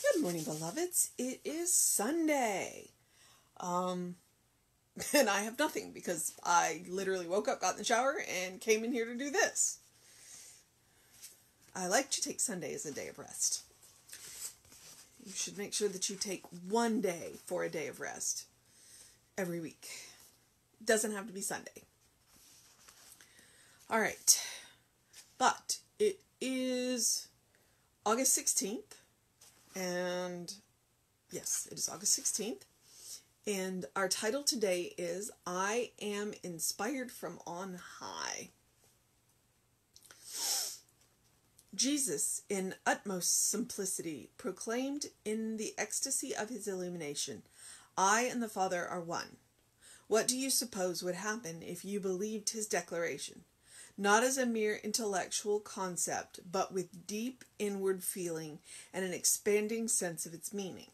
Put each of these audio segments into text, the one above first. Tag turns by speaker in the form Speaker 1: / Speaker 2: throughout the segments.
Speaker 1: Good morning, beloveds. It is Sunday. And I have nothing because I literally woke up, got in the shower, and came in here to do this. I like to take Sunday as a day of rest. You should make sure that you take one day for a day of rest every week. It doesn't have to be Sunday. All right. But it is August 16th. And yes, it is August 16th. And our title today is I Am Inspired from On High. Jesus, in utmost simplicity, proclaimed in the ecstasy of his illumination, I and the Father are one. What do you suppose would happen if you believed his declaration? Not as a mere intellectual concept, but with deep inward feeling and an expanding sense of its meaning.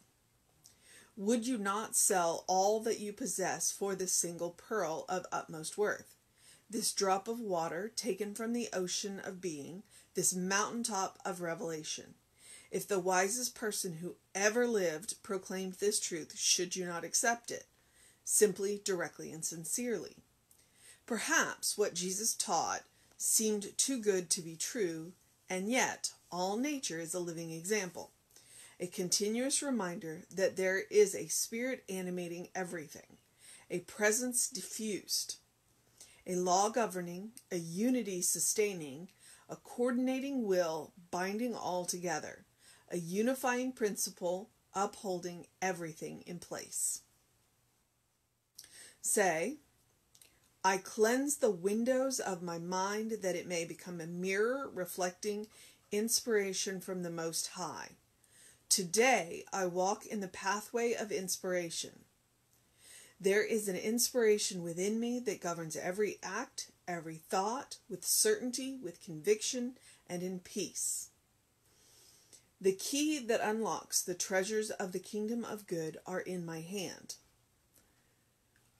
Speaker 1: Would you not sell all that you possess for this single pearl of utmost worth? This drop of water taken from the ocean of being, this mountaintop of revelation. If the wisest person who ever lived proclaimed this truth, should you not accept it? Simply, directly, and sincerely. Perhaps what Jesus taught seemed too good to be true, and yet all nature is a living example, a continuous reminder that there is a spirit animating everything, a presence diffused, a law governing, a unity sustaining, a coordinating will binding all together, a unifying principle upholding everything in place. Say, I cleanse the windows of my mind that it may become a mirror reflecting inspiration from the Most High. Today I walk in the pathway of inspiration. There is an inspiration within me that governs every act, every thought, with certainty, with conviction, and in peace. The key that unlocks the treasures of the kingdom of good are in my hand.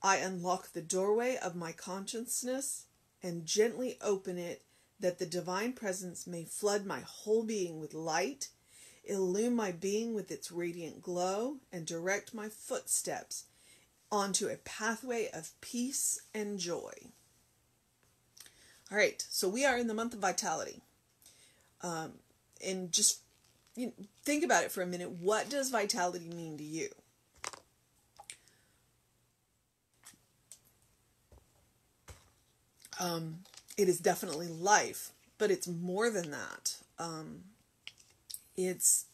Speaker 1: I unlock the doorway of my consciousness and gently open it that the divine presence may flood my whole being with light, illume my being with its radiant glow, and direct my footsteps onto a pathway of peace and joy. All right, so we are in the month of vitality. And just think about it for a minute. What does vitality mean to you? It is definitely life, but it's more than that. It's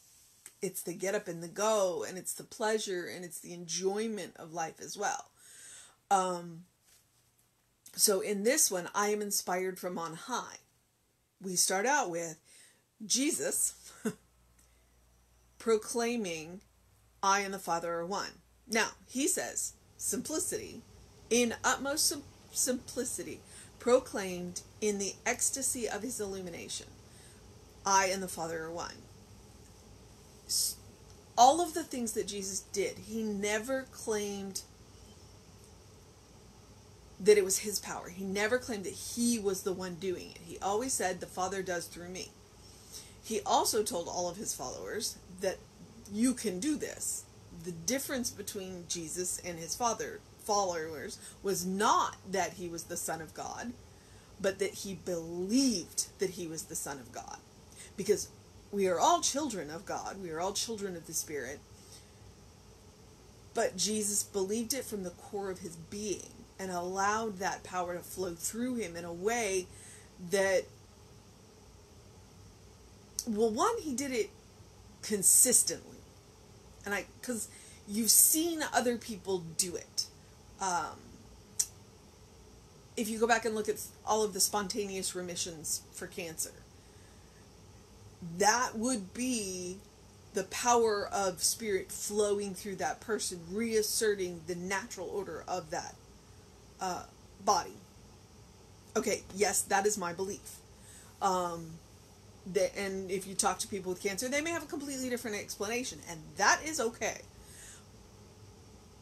Speaker 1: the get up and the go, and it's the pleasure, and it's the enjoyment of life as well. So in this one, I am inspired from on high. We start out with Jesus proclaiming, I and the Father are one. Now, he says, simplicity, in utmost simplicity, proclaimed in the ecstasy of his illumination, I and the Father are one. All of the things that Jesus did, he never claimed that it was his power. He never claimed that he was the one doing it. He always said, the Father does through me. He also told all of his followers that you can do this. The difference between Jesus and his followers was not that he was the Son of God, but that he believed that he was the Son of God. Because we are all children of God. We are all children of the Spirit. But Jesus believed it from the core of his being and allowed that power to flow through him in a way that, well, one, he did it consistently. And because you've seen other people do it. If you go back and look at all of the spontaneous remissions for cancer, that would be the power of spirit flowing through that person, reasserting the natural order of that body. Okay, yes, that is my belief. And if you talk to people with cancer, they may have a completely different explanation, and that is okay.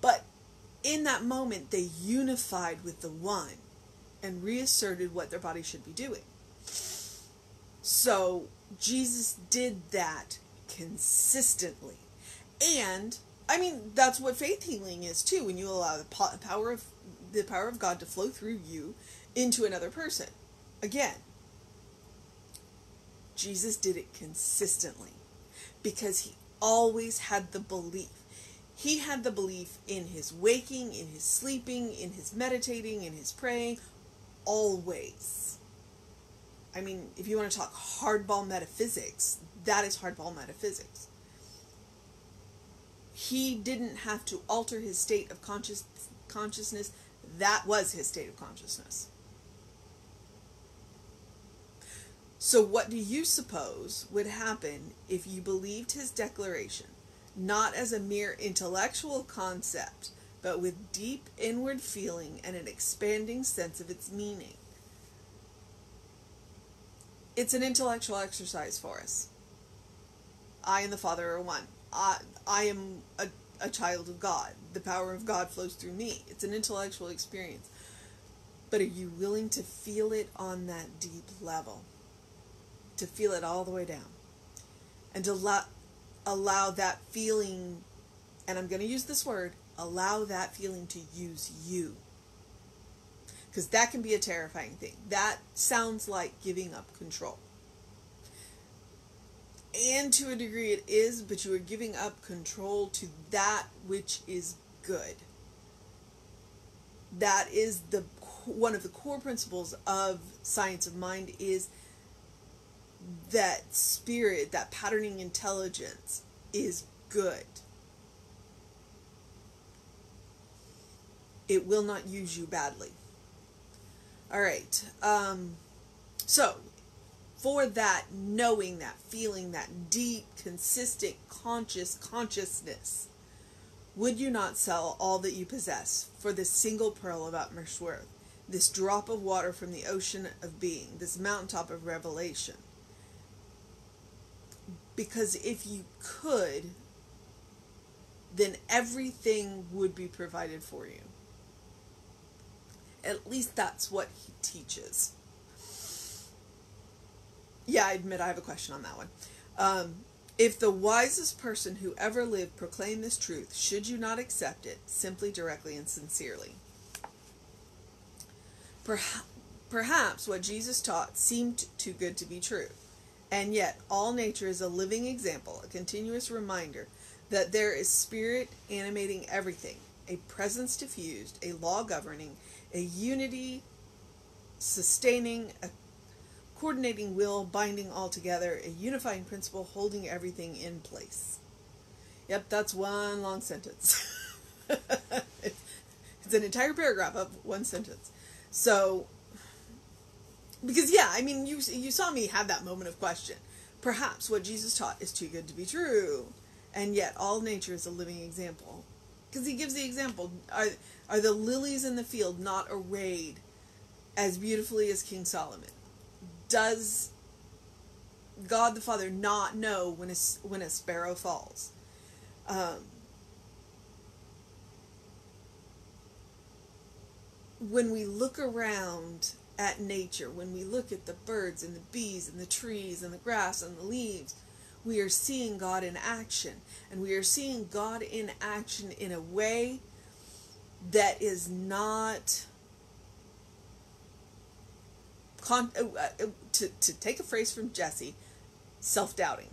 Speaker 1: But in that moment, they unified with the one and reasserted what their body should be doing. So Jesus did that consistently. And I mean, that's what faith healing is too, when you allow the power of God to flow through you into another person. Again, Jesus did it consistently because he always had the belief. He had the belief in his waking, in his sleeping, in his meditating, in his praying, always. I mean, if you want to talk hardball metaphysics, that is hardball metaphysics. He didn't have to alter his state of consciousness. That was his state of consciousness. So what do you suppose would happen if you believed his declaration, not as a mere intellectual concept, but with deep inward feeling and an expanding sense of its meaning? It's an intellectual exercise for us. I and the Father are one. I am a child of God. The power of God flows through me. It's an intellectual experience. But are you willing to feel it on that deep level? To feel it all the way down? And to allow that feeling, and I'm going to use this word, allow that feeling to use you. Because that can be a terrifying thing. That sounds like giving up control. And to a degree it is, but you are giving up control to that which is good. That is one of the core principles of science of mind, is that spirit, that patterning intelligence is good. It will not use you badly. All right. So, for that knowing, that feeling, that deep, consistent, consciousness, would you not sell all that you possess for this single pearl of utmost worth, this drop of water from the ocean of being, this mountaintop of revelation? Because if you could, then everything would be provided for you. At least that's what he teaches. Yeah, I admit I have a question on that one. If the wisest person who ever lived proclaimed this truth, should you not accept it simply, directly, and sincerely? Perhaps what Jesus taught seemed too good to be true. And yet, all nature is a living example, a continuous reminder that there is spirit animating everything, a presence diffused, a law governing, a unity sustaining, a coordinating will binding all together, a unifying principle holding everything in place. Yep, that's one long sentence. It's an entire paragraph of one sentence. So, because yeah, I mean, you saw me have that moment of question. Perhaps what Jesus taught is too good to be true, and yet all nature is a living example. Because he gives the example, are the lilies in the field not arrayed as beautifully as King Solomon? Does God the Father not know when a sparrow falls? When we look around at nature, when we look at the birds and the bees and the trees and the grass and the leaves, we are seeing God in action. And we are seeing God in action in a way that is not... to take a phrase from Jesse, self-doubting.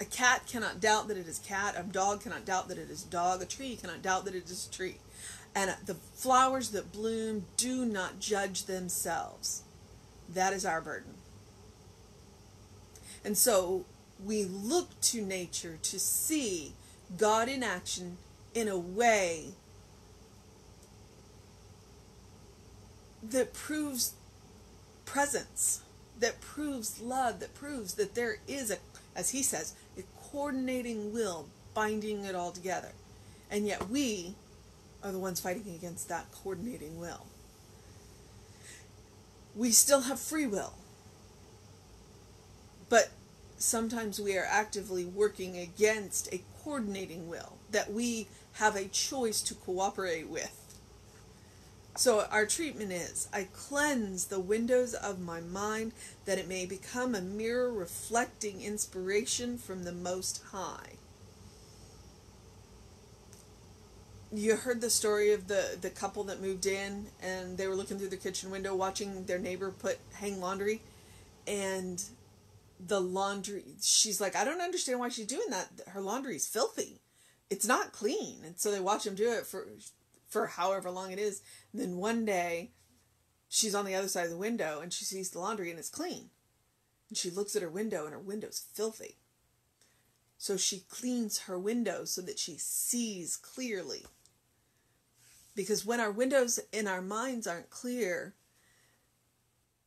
Speaker 1: A cat cannot doubt that it is cat. A dog cannot doubt that it is dog. A tree cannot doubt that it is tree. And the flowers that bloom do not judge themselves. That is our burden. And so we look to nature to see God in action in a way that proves presence, that proves love, that proves that there is as he says, a coordinating will binding it all together. And yet we are the ones fighting against that coordinating will. We still have free will. But sometimes we are actively working against a coordinating will that we have a choice to cooperate with. So our treatment is, I cleanse the windows of my mind that it may become a mirror reflecting inspiration from the Most High. You heard the story of the couple that moved in and they were looking through the kitchen window watching their neighbor hang laundry, and the laundry, she's like, I don't understand why she's doing that. Her laundry's filthy. It's not clean. And so they watch him do it for however long it is. And then one day she's on the other side of the window and she sees the laundry and it's clean. And she looks at her window and her window's filthy. So she cleans her window so that she sees clearly. Because when our windows in our minds aren't clear,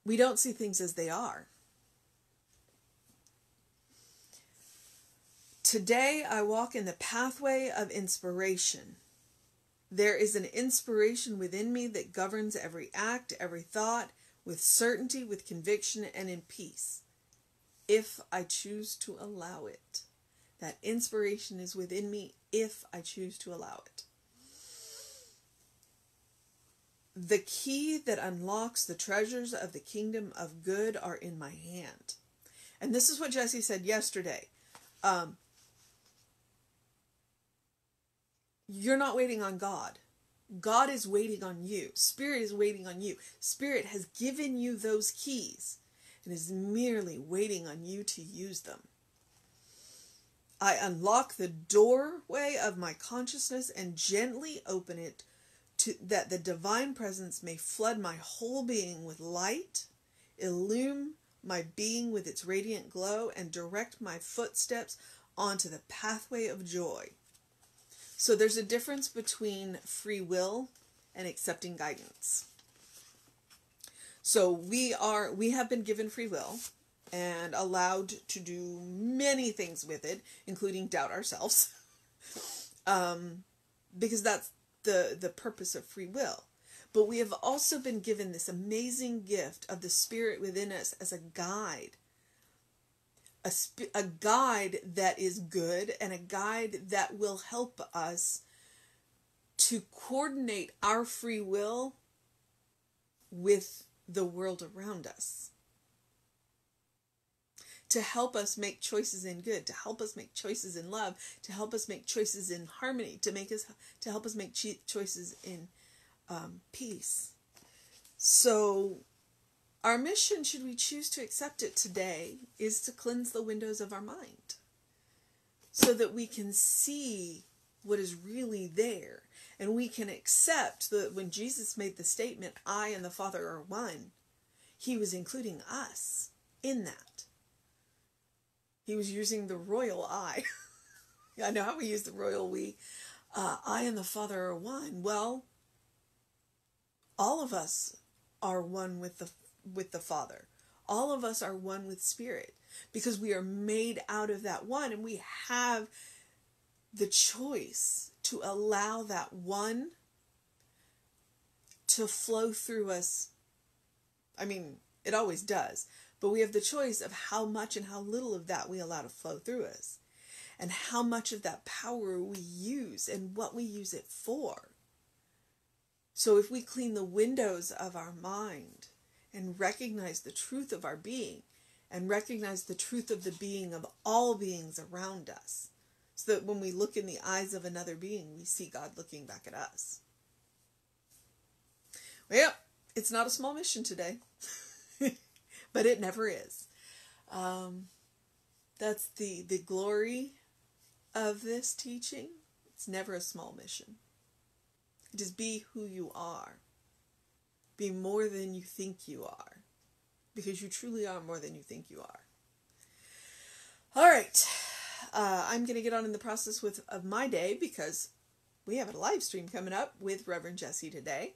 Speaker 1: we don't see things as they are. Today I walk in the pathway of inspiration. There is an inspiration within me that governs every act, every thought, with certainty, with conviction, and in peace, if I choose to allow it. That inspiration is within me if I choose to allow it. The key that unlocks the treasures of the kingdom of good are in my hand. And this is what Jesse said yesterday. You're not waiting on God. God is waiting on you. Spirit is waiting on you. Spirit has given you those keys and is merely waiting on you to use them. I unlock the doorway of my consciousness and gently open it that the divine presence may flood my whole being with light, illume my being with its radiant glow, and direct my footsteps onto the pathway of joy. So there's a difference between free will and accepting guidance. So we have been given free will and allowed to do many things with it, including doubt ourselves, because that's the purpose of free will. But we have also been given this amazing gift of the Spirit within us as a guide. A guide that is good and a guide that will help us to coordinate our free will with the world around us. To help us make choices in good, to help us make choices in love, to help us make choices in harmony, to help us make choices in peace. So our mission, should we choose to accept it today, is to cleanse the windows of our mind so that we can see what is really there. And we can accept that when Jesus made the statement, I and the Father are one, he was including us in that. He was using the royal I. I know how we use the royal we. I and the Father are one. Well, all of us are one with the Father. All of us are one with Spirit, because we are made out of that one, and we have the choice to allow that one to flow through us. I mean, it always does, but we have the choice of how much and how little of that we allow to flow through us, and how much of that power we use and what we use it for. So if we clean the windows of our mind and recognize the truth of our being, and recognize the truth of the being of all beings around us, so that when we look in the eyes of another being, we see God looking back at us. Well, it's not a small mission today, but it never is. That's the glory of this teaching. It's never a small mission. Just be who you are. Be more than you think you are. Because you truly are more than you think you are. All right. I'm going to get on in the process of my day, because we have a live stream coming up with Reverend Jesse today.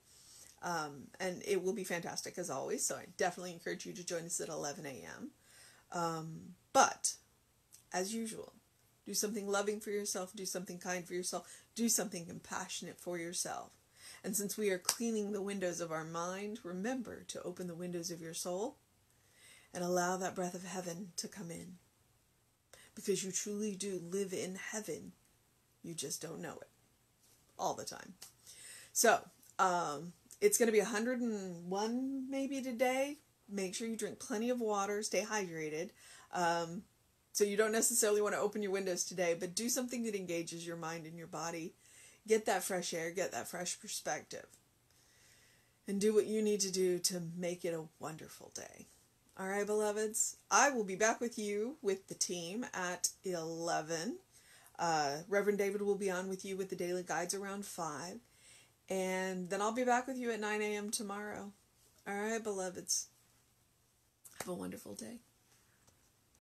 Speaker 1: And it will be fantastic as always. So I definitely encourage you to join us at 11 a.m. But as usual, do something loving for yourself. Do something kind for yourself. Do something compassionate for yourself. And since we are cleaning the windows of our mind, remember to open the windows of your soul and allow that breath of heaven to come in. Because you truly do live in heaven. You just don't know it all the time. So, It's going to be 101 maybe today. Make sure you drink plenty of water. Stay hydrated. So you don't necessarily want to open your windows today, but do something that engages your mind and your body. Get that fresh air. Get that fresh perspective. And do what you need to do to make it a wonderful day. All right, beloveds. I will be back with you with the team at 11. Reverend David will be on with you with the daily guides around 5. And then I'll be back with you at 9 a.m. tomorrow. All right, beloveds. Have a wonderful day.